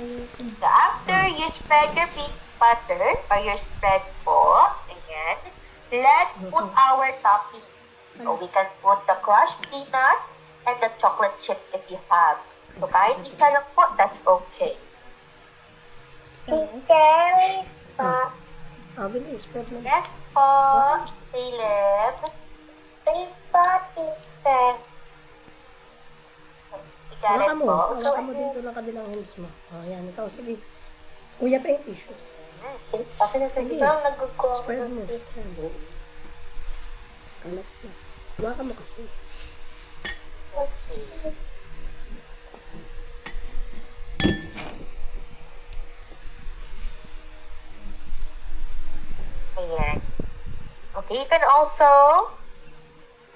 So, after you spread your peanut butter or your spread po, ayan, let's put our toppings. So, we can put the crushed peanuts and the chocolate chips if you have. So, kahit isa lang po, that's okay. Teacher, Bilis, spread mo. Yes po, Caleb. please po, teacher. Got it po. Hawakan mo dito ng kabilang hands mo. Ayan, ikaw, sige. Kuya pa yung tissue. Ako na Sige. Ma'am, nag-go. Spread mo. Kalat na. Hawakan mo kasi. Okay. Ayan. Okay, you can also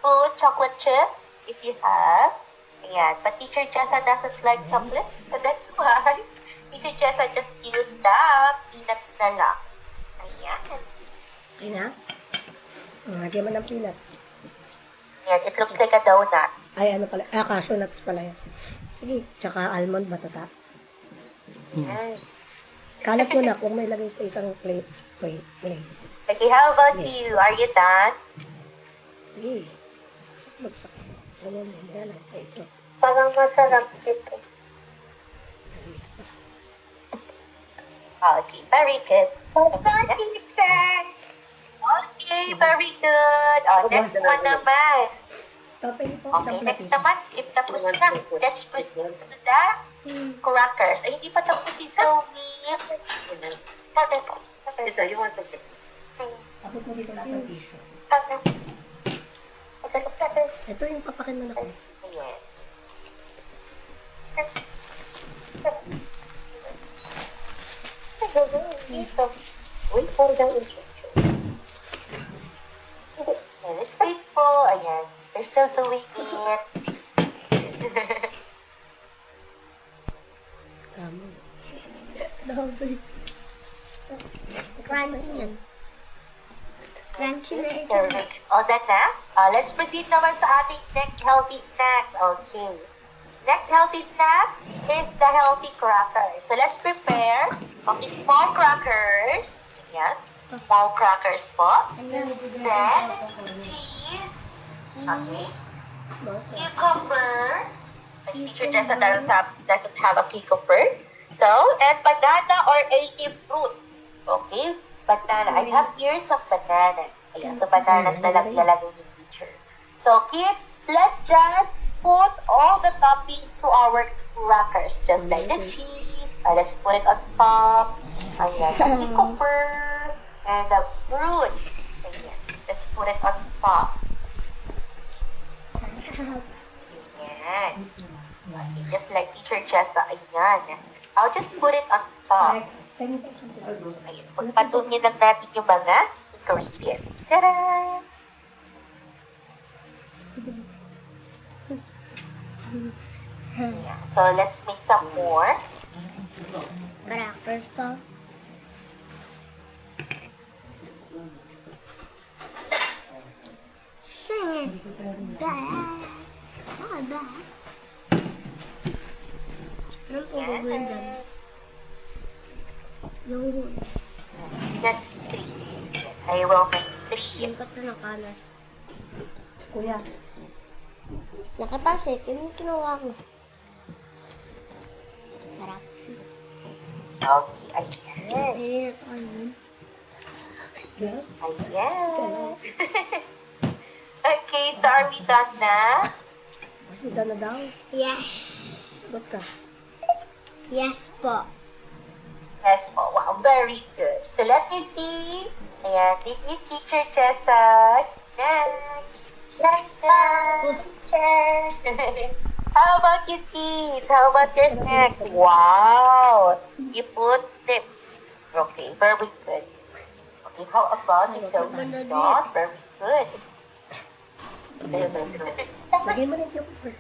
put chocolate chips if you have. Ayan. But Teacher Jessa doesn't like chocolates, so that's why Teacher Jessa just used the peanuts na lang. Ayan. Okay na? Lagyan mo ng peanut. Ayan, it looks like a donut. Ay, ano pala? Cashew nuts pala yan. Sige, tsaka almond batata. Ayan. Kalat mo na kung may lagay sa isang place. Okay, how about you? Are you done? Sige. Bagsak. Ganyan din. Yan lang. Ay, ito. Parang masarap ito. Okay, very good. Opo, teacher. Okay, very good. Oh, next one naman. Topping po Okay, isang next platito. naman, if tapos na, let's proceed to the crackers. Ay, hindi pa tapos si Zoe. Isa, you want to get Tapos mo dito lahat ng tissue. Ito yung papakin mo na ko. Ayan. dito. Wait for the instruction. Ayan, let's wait po. Ayan, they're still doing it. Tama. Crunchy yan. Crunchy na ito. Perfect. All that na? Let's proceed naman sa ating next healthy snack. Okay. Next healthy snacks is the healthy crackers. So let's prepare small crackers. Ayan. Small crackers po. Then, cheese. Okay. Cucumber. The teacher doesn't have a cucumber. So, and banana or any fruit. Okay. Banana. I have here some bananas. Ayan. So, bananas na lang ilalagay ni teacher. So, kids, let's just put all the toppings to our crackers. Just like the cheese. Let's put it on top. Ayan. The cucumber. And the fruits. Ayan. Let's put it on top. Ayan. Okay, just like Teacher Jessa. Ayan. I'll just put it on top. Ayan. Pagpatunin lang natin yung mga ingredients. Tada! Ayan. So, let's make some more. Crackers pa. Sing it. Ano po gagawin dyan? Yung Just 3. I will make 3. yung kat na nakalas. Kuya. Nakatas eh. Kinuha ko. Sarap. Okay, ayan. Pwede na ito kayo. Yeah. Ayan. Okay, so are we done na? Kasi na daw. Yes. Ba't ka? Yes po. Yes po. Wow, very good. So let me see. Ayan, this is Teacher Jessa's snacks. Snacks, teacher. How about you kids? How about your snacks? Wow! You put chips. Okay, very good. Okay, how about you? So not very good. Lagay mo na yung cucumber.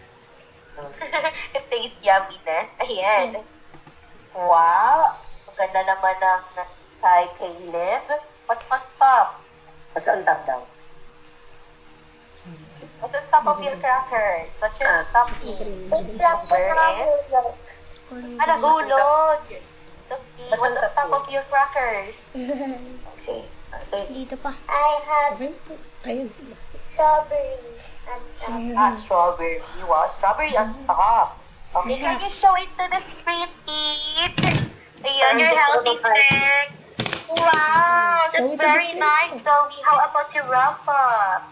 It tastes yummy na. Ayan. Wow! Ang ganda naman ng kay Caleb. What's on top? What's on top daw? What's on top of your crackers? What's your topping? Green. Where is? Ano, hulog. Okay, what's on top of your crackers? Okay. So, Dito pa. I have Okay po. Ayun. strawberry and strawberry. Wow, strawberry on top. Okay, can you show it to the screen, kids? Ayan, your healthy snacks. Wow, that's Show it to the very screen. nice, Zoe. How about your Rafa?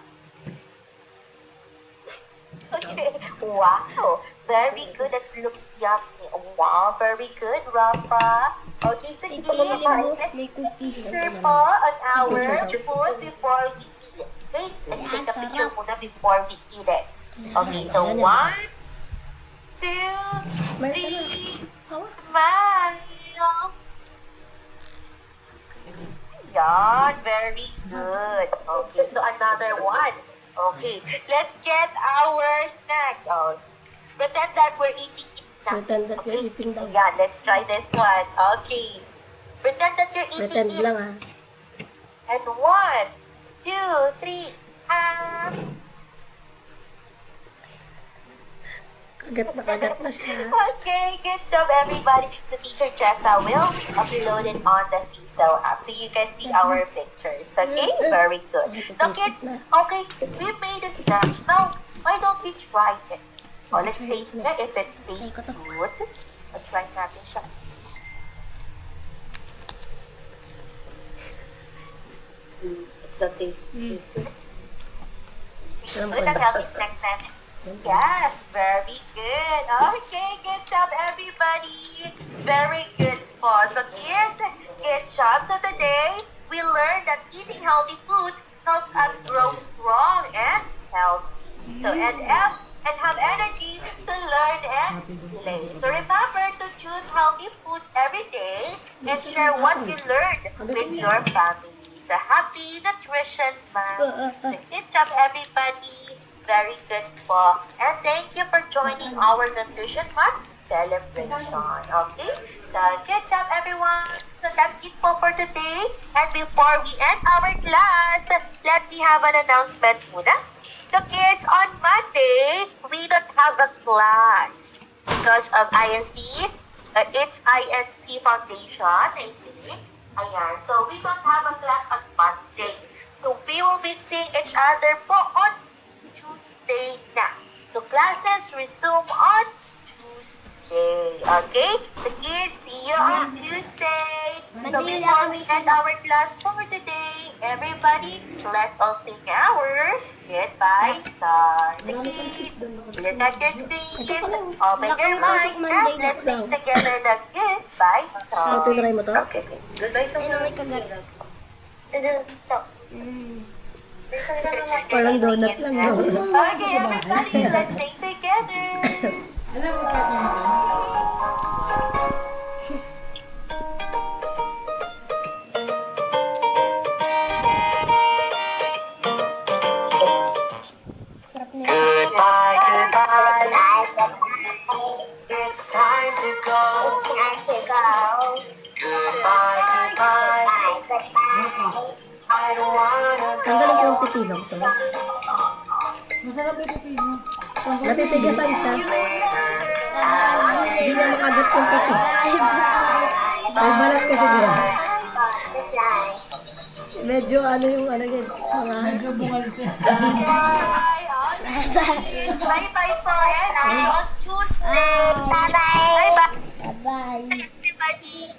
Okay. Wow, very good. That looks yummy. Wow, very good, Rafa. Okay, so Dito ko kids, mo. let's May cookies. picture po on our food before we eat it. Okay, let's take a picture muna before we eat it. Okay, so 1, 2, Smile ka na. 3, Hawak. smile. Yan, very good. Okay, so another one. Okay, let's get our snack. Oh, pretend that we're eating it now. Pretend that you're Okay? eating daw. Yeah, let's try this one. Okay. Pretend that you're eating Pretend it. lang ah. And 1, 2, 3, Kagat na siya. Okay, good job everybody. The teacher Jessa will upload it on the CISO app so you can see our pictures. Okay, very good. Now kids, okay, we made the snacks. Now, why don't we try it? Oh, let's taste it if it tastes good. Let's try natin siya. It's the taste. Good. Good ang healthy snacks natin. Yes, very good. Okay, good job, everybody. Very good po. So, kids, good job. So, today, we learned that eating healthy foods helps us grow strong and healthy. So, and have energy to learn and play. So, remember to choose healthy foods every day and share what you learned with your family. So, happy nutrition month. So, good job, everybody. Very good po. And thank you for joining our Nutrition Month celebration. Okay? So, good job everyone. So, that's it po for today. And before we end our class, let me have an announcement muna. So, kids, on Monday, we don't have a class because of INC. It's INC Foundation, I think. Ayan. So, we don't have a class on Monday. So, we will be seeing each other po on Tuesday na. So, classes resume on Tuesday. Okay? So, kids, see you on Tuesday. So, before we end our class for today, everybody, let's all sing our goodbye song. So, kids, look at your screens, open your minds, and let's sing together the goodbye Ah, song. tinry mo to? Okay. Goodbye song. Ano may kagat? Stop. Parang donut lang, no? Okay, everybody, let's sing together. Sarap na yun. Goodbye, goodbye. It's time to go. Goodbye, goodbye. I don't wanna go. Tanggalin ko yung pipino. Gusto mo? Natitigasan siya. Hindi na makagat yung pipino. May balat kasi dira. Medyo ano yung ano yun. Mga... Bye-bye po. And see you on Tuesday. Bye-bye. Bye-bye. Bye-bye. Everybody.